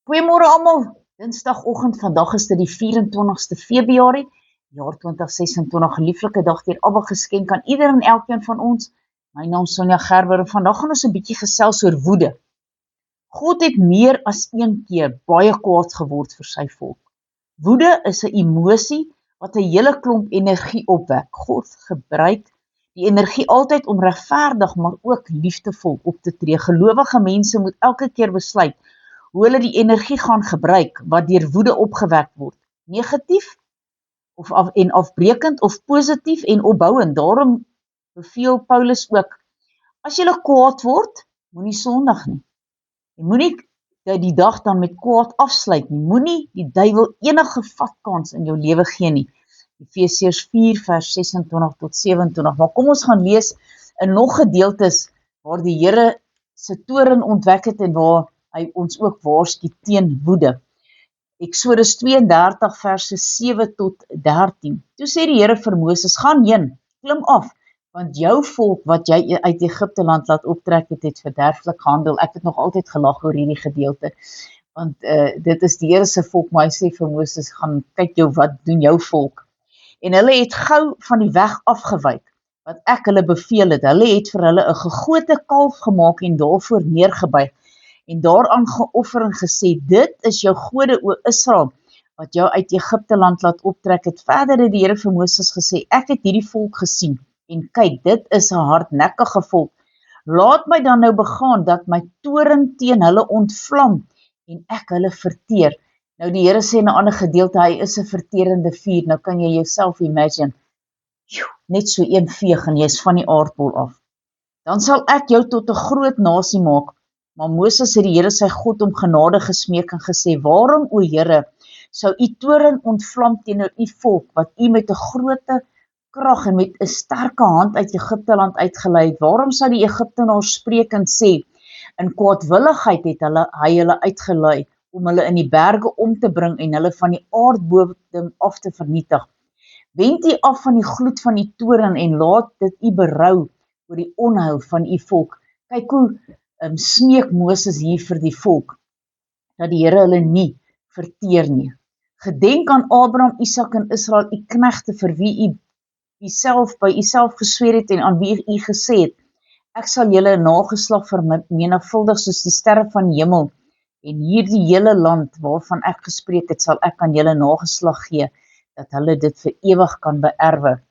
Goeiemôre almal. Dinsdagoggend, vandag is dit die 24ste Februarie, jaar 2026, 'n lieflike dag deur Abba geskenk aan ieder en elkeen van ons. My naam is Sonja Gerber en vandag gaan ons 'n bietjie gesels oor woede. God het meer as een keer baie kwaad geword vir sy volk. Woede is 'n emosie wat 'n hele klomp energie opwek. God gebruik die energie altyd om regverdig, maar ook liefdevol op te tree. Gelowige mense moet elke keer besluit hoe hulle die energie gaan gebruik wat deur woede opgewek word. Negatief en afbreekend of positief en opbouend. Daarom beveel Paulus ook, as jy kwaad word, moenie sondig nie. Jy moenie die dag dan met kwaad afsluit nie. Moenie die duiwel enige vatkans in jou lewe gee nie. Efesiërs 4 vers 26 tot 27. Maar kom ons gaan lees in nog gedeeltes waar die Here se toorn ontwek het en waar hy ons ook waarsku teen woede. Eksodus 32 verse 7 tot 13. Toe sê die Here vir Moses, gaan heen, klim af, want jou volk wat jy uit Egipte land laat optrek het verderflik gehandel. Ek het nog altyd gelag oor hierdie gedeelte, want dit is die Here se volk, maar hy sê vir Moses, gaan kyk jou, wat doen jou volk? En hulle het gou van die weg afgewyk, wat ek hulle beveel het. Hulle het vir hulle 'n gegote kalf gemaak en daarvoor neergebuig, en daaraan geoffer en gesê, dit is jou gode, o Israel, wat jou uit Egipte land laat optrek het. Verder het die Here vir Moses gesê, ek het hierdie volk gesien, en kyk, dit is 'n hardnekkige volk. Laat my dan nou begaan, dat my toorn teen hulle ontvlam, en ek hulle verteer. Nou die Here sê in 'n ander gedeelte, hy is 'n verterende vuur. Nou kan jy jouself imagine, net so een veeg en jy is van die aardbol af. Dan sal ek jou tot 'n groot nasie maak. Maar Moses het die Here sy God om genade gesmeek en gesê, waarom, o Here, sou u toorn ontvlam teenoor u volk, wat u met 'n groot krag en met 'n sterke hand uit Egipte land uitgelei het? Waarom sou die Egiptenaars spreek en sê, in kwaadwilligheid het hy hulle uitgelei, om hulle in die berge om te bring en hulle van die aardbodem af te vernietig? Wend u af van die gloed van die toorn en laat dit u berou oor die onheil van u volk. Kyk hoe smeek Moses hier vir die volk, dat die Here hulle nie verteer nie. Gedenk aan Abraham, Isak en Israel, u knegte, vir wie u by uself gesweer het en aan wie u gesê het, ek sal julle 'n nageslag vermenigvuldig soos die sterre van die hemel, en hierdie hele land waarvan ek gespreek het, sal ek aan julle nageslag gee, dat hulle dit vir ewig kan beerwe.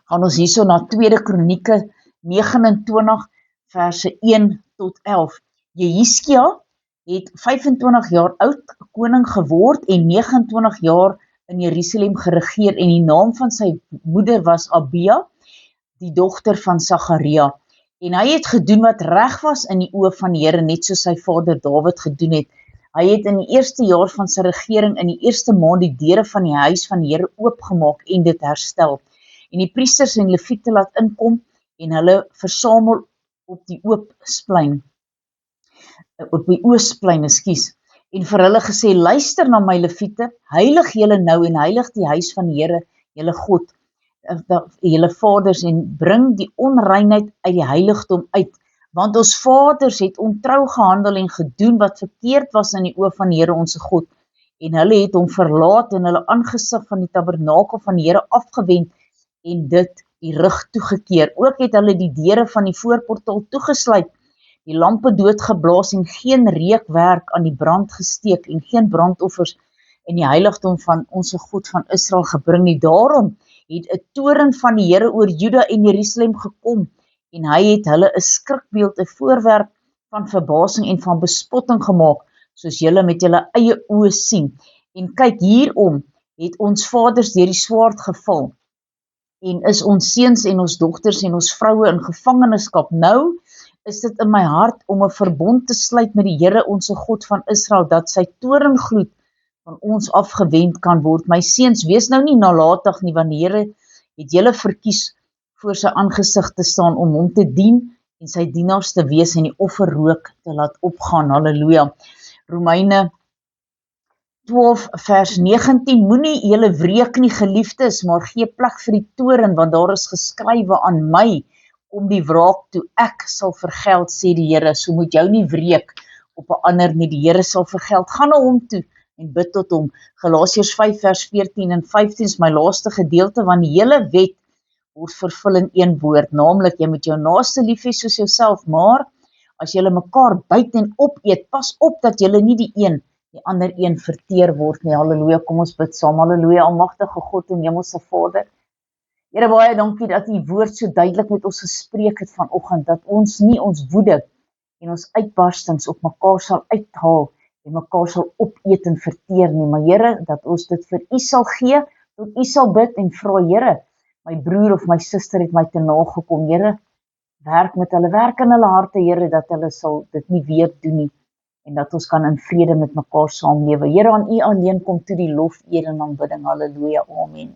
Gaan ons hierso na 2 Kronieke 29 verse 1 tot 11. Jehizkia het 25 jaar oud koning geword en 29 jaar in Jerusalem geregeer, en die naam van sy moeder was Abia, die dogter van Sagaria. En hy het gedoen wat reg was in die oë van die Here, net soos sy vader Dawid gedoen het. Hy het in die eerste jaar van sy regering, in die eerste maand, die deure van die huis van die Here oopgemaak en dit herstel. En die priesters en leviete laat inkom en hulle versamel op die oostplein, en vir hulle gesê, luister na my leviete, heilig julle nou en heilig die huis van die Here, julle God, julle vaders, en bring die onreinheid uit die heiligdom uit, want ons vaders het ontrou gehandel en gedoen wat verkeerd was in die oë van die Here ons God, en hulle het hom verlaat en hulle aangesig van die tabernakel van die Here afgewend en dit die rug toegekeer. Ook het hulle die deure van die voorportaal toegesluit, die lampe doodgeblaas en geen reukwerk aan die brand gesteek en geen brandoffers in die heiligdom van ons God van Israel gebring nie. Daarom het 'n toorn van die Here oor Juda en Jerusalem gekom, en hy het hulle 'n skrikbeeld, 'n voorwerp van verbasing en van bespotting gemaak, soos julle met julle eie oë sien. En kyk, hierom het ons vaders deur die swaard geval, en is ons seuns en ons dogters en ons vroue in gevangenskap. Nou is dit in my hart om 'n verbond te sluit met die Here ons God van Israel, dat sy toorngloed van ons afgewend kan word. My seuns, wees nou nie nalatig nie, want die Here het julle verkies voor sy aangesig te staan om hom te dien en sy dienaars te wees en die offerrook te laat opgaan. Halleluja. Romeine 12 vers 19, moenie julle wreek nie, geliefdes, maar gee plek vir die toorn, want daar is geskrywe, aan my kom die wraak toe, ek sal vergeld, sê die Here. So moet jou nie wreek op 'n ander nie. Die Here sal vergeld. Gaan na hom toe en bid tot hom. Galasiërs 5 vers 14 en 15 is my laaste gedeelte, want die hele wet word vervul in een woord, naamlik jy moet jou naaste lief hê soos jouself, maar as julle mekaar byt en opeet, pas op dat julle nie die ander een verteer word nie. Halleluja, kom ons bid saam. Halleluja, almagtige God en hemelse Vader. Here, baie dankie dat u woord so duidelik met ons gespreek het vanoggend, dat ons nie ons woede en ons uitbarstings op mekaar sal uithaal en mekaar sal opeet en verteer nie, maar Here, dat ons dit vir u sal gee, tot u sal bid en vra, Here, my broer of my suster het my te nagekom, Here, werk met hulle, werk in hulle harte, Here, dat hulle sal dit nie weer doen nie, en dat ons kan in vrede met mekaar saamlewe. Here, aan u alleen kom toe die lof, eer en aanbidding. Halleluja, amen.